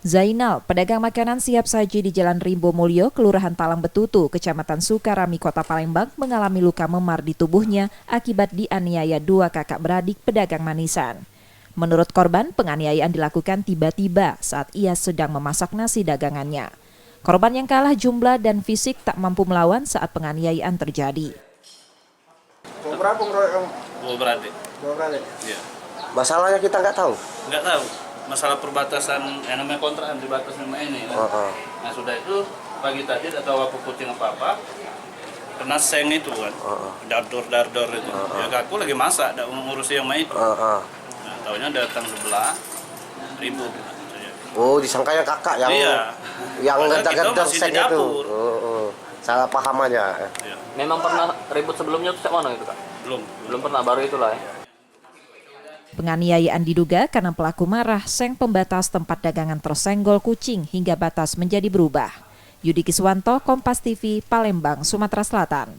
Zainal, pedagang makanan siap saji di Jalan Rimbo Mulyo, Kelurahan Talang Betutu, Kecamatan Sukarami, Kota Palembang, mengalami luka memar di tubuhnya akibat dianiaya dua kakak beradik pedagang manisan. Menurut korban, penganiayaan dilakukan tiba-tiba saat ia sedang memasak nasi dagangannya. Korban yang kalah jumlah dan fisik tak mampu melawan saat penganiayaan terjadi. Berapa kamu? Dua beradik. Dua beradik? Iya. Masalahnya kita nggak tahu? Nggak tahu. Masalah perbatasan, yang namanya kontrakan di batas nama ini. Kan? Nah sudah itu, pagi tadi tidak tahu apa kucing apa-apa, kena seng itu kan, dardor itu. Ya aku lagi masak, ada ngurusi yang main itu. Nah taunya datang sebelah, ribut. Oh, disangkanya kakak yang ngedar-ngedar seng itu. Salah paham aja. Ya. Memang pernah ribut sebelumnya tuh mana itu kak? Belum pernah, baru itulah ya. Penganiayaan diduga karena pelaku marah, seng pembatas tempat dagangan tersenggol kucing hingga batas menjadi berubah. Yudi Kiswanto, Kompas TV, Palembang, Sumatera Selatan.